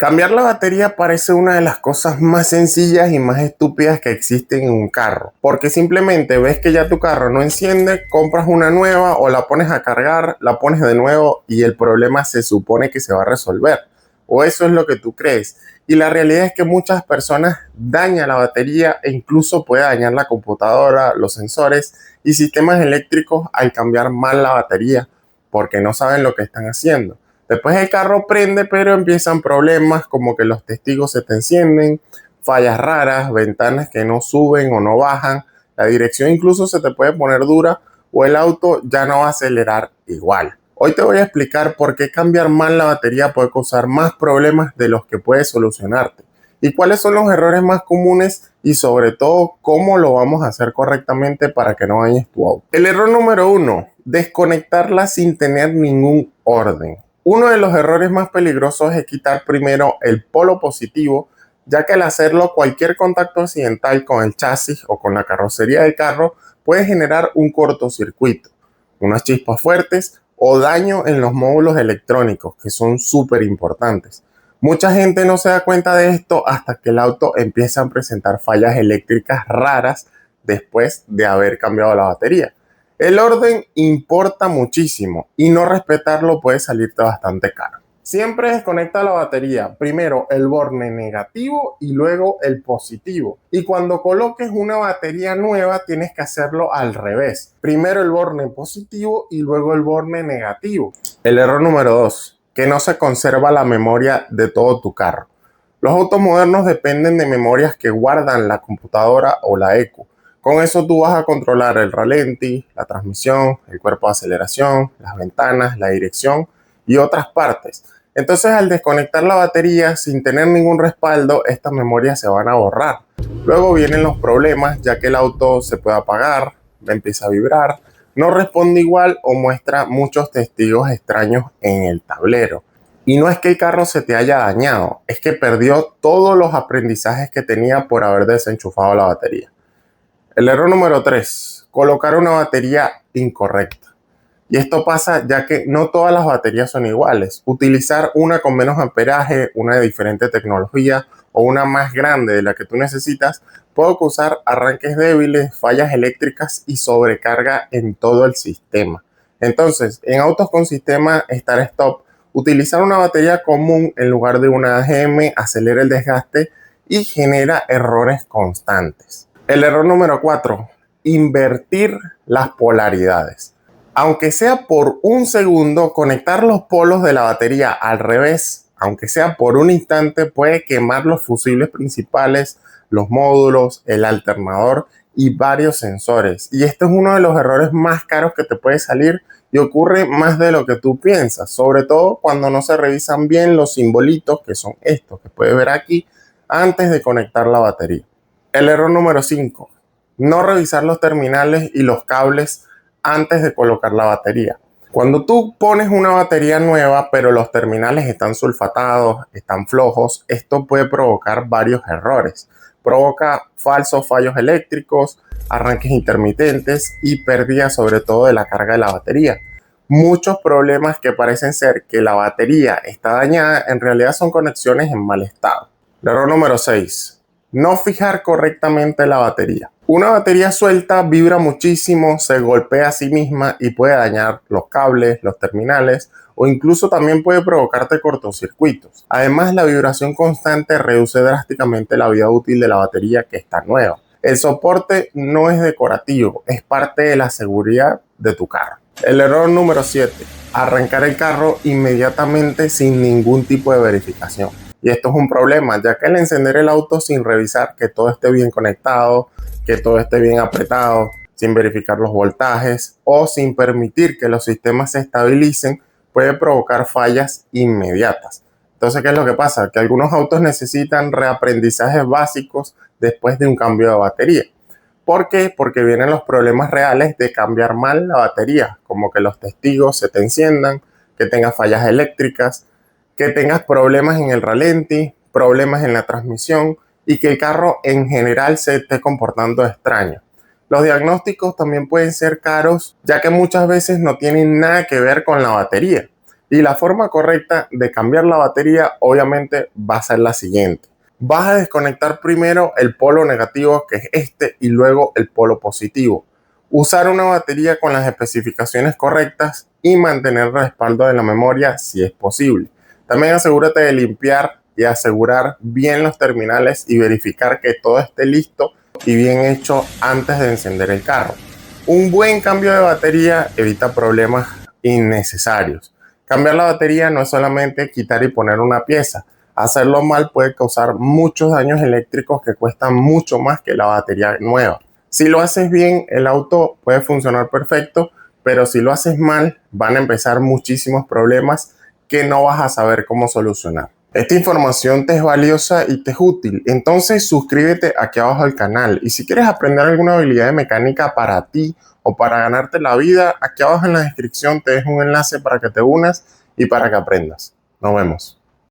Cambiar la batería parece una de las cosas más sencillas y más estúpidas que existen en un carro, porque simplemente ves que ya tu carro no enciende, compras una nueva o la pones a cargar, la pones de nuevo y el problema se supone que se va a resolver. O eso es lo que tú crees. Y la realidad es que muchas personas dañan la batería e incluso puede dañar la computadora, los sensores y sistemas eléctricos al cambiar mal la batería, porque no saben lo que están haciendo. Después el carro prende, pero empiezan problemas como que los testigos se te encienden, fallas raras, ventanas que no suben o no bajan, la dirección incluso se te puede poner dura o el auto ya no va a acelerar igual. Hoy te voy a explicar por qué cambiar mal la batería puede causar más problemas de los que puede solucionarte y cuáles son los errores más comunes y sobre todo cómo lo vamos a hacer correctamente para que no dañes tu auto. El error número 1, desconectarla sin tener ningún orden. Uno de los errores más peligrosos es quitar primero el polo positivo, ya que al hacerlo cualquier contacto accidental con el chasis o con la carrocería del carro puede generar un cortocircuito, unas chispas fuertes o daño en los módulos electrónicos, que son súper importantes. Mucha gente no se da cuenta de esto hasta que el auto empieza a presentar fallas eléctricas raras después de haber cambiado la batería. El orden importa muchísimo y no respetarlo puede salirte bastante caro. Siempre desconecta la batería, primero el borne negativo y luego el positivo. Y cuando coloques una batería nueva tienes que hacerlo al revés. Primero el borne positivo y luego el borne negativo. El error número 2, que no se conserva la memoria de todo tu carro. Los autos modernos dependen de memorias que guardan la computadora o la ECU. Con eso tú vas a controlar el ralentí, la transmisión, el cuerpo de aceleración, las ventanas, la dirección y otras partes. Entonces, al desconectar la batería sin tener ningún respaldo, estas memorias se van a borrar. Luego vienen los problemas, ya que el auto se puede apagar, empieza a vibrar, no responde igual o muestra muchos testigos extraños en el tablero. Y no es que el carro se te haya dañado, es que perdió todos los aprendizajes que tenía por haber desenchufado la batería. El error número 3, colocar una batería incorrecta. Y esto pasa ya que no todas las baterías son iguales. Utilizar una con menos amperaje, una de diferente tecnología o una más grande de la que tú necesitas puede causar arranques débiles, fallas eléctricas y sobrecarga en todo el sistema. Entonces, en autos con sistema Start-Stop, utilizar una batería común en lugar de una AGM acelera el desgaste y genera errores constantes. El error número 4, invertir las polaridades. Aunque sea por un segundo, conectar los polos de la batería al revés, aunque sea por un instante, puede quemar los fusibles principales, los módulos, el alternador y varios sensores. Y esto es uno de los errores más caros que te puede salir y ocurre más de lo que tú piensas, sobre todo cuando no se revisan bien los simbolitos, que son estos que puedes ver aquí, antes de conectar la batería. El error número 5, no revisar los terminales y los cables antes de colocar la batería. Cuando tú pones una batería nueva, pero los terminales están sulfatados, están flojos, esto puede provocar varios errores. Provoca falsos fallos eléctricos, arranques intermitentes y pérdida sobre todo de la carga de la batería. Muchos problemas que parecen ser que la batería está dañada, en realidad son conexiones en mal estado. El error número 6, no fijar correctamente la batería. Una batería suelta vibra muchísimo, se golpea a sí misma y puede dañar los cables, los terminales o incluso también puede provocarte cortocircuitos. Además, la vibración constante reduce drásticamente la vida útil de la batería que está nueva. El soporte no es decorativo, es parte de la seguridad de tu carro. El error número 7, arrancar el carro inmediatamente sin ningún tipo de verificación. Y esto es un problema, ya que al encender el auto sin revisar que todo esté bien conectado, que todo esté bien apretado, sin verificar los voltajes o sin permitir que los sistemas se estabilicen, puede provocar fallas inmediatas. Entonces, ¿qué es lo que pasa? Que algunos autos necesitan reaprendizajes básicos después de un cambio de batería. ¿Por qué? Porque vienen los problemas reales de cambiar mal la batería, como que los testigos se te enciendan, que tengas fallas eléctricas, que tengas problemas en el ralentí, problemas en la transmisión y que el carro en general se esté comportando extraño. Los diagnósticos también pueden ser caros, ya que muchas veces no tienen nada que ver con la batería. Y la forma correcta de cambiar la batería obviamente va a ser la siguiente. Vas a desconectar primero el polo negativo, que es este, y luego el polo positivo. Usar una batería con las especificaciones correctas y mantener el respaldo de la memoria si es posible. También asegúrate de limpiar y asegurar bien los terminales y verificar que todo esté listo y bien hecho antes de encender el carro. Un buen cambio de batería evita problemas innecesarios. Cambiar la batería no es solamente quitar y poner una pieza. Hacerlo mal puede causar muchos daños eléctricos que cuestan mucho más que la batería nueva. Si lo haces bien, el auto puede funcionar perfecto, pero si lo haces mal, van a empezar muchísimos problemas que no vas a saber cómo solucionar. Esta información te es valiosa y te es útil, entonces suscríbete aquí abajo al canal. Y si quieres aprender alguna habilidad de mecánica para ti o para ganarte la vida, aquí abajo en la descripción te dejo un enlace para que te unas y para que aprendas. Nos vemos.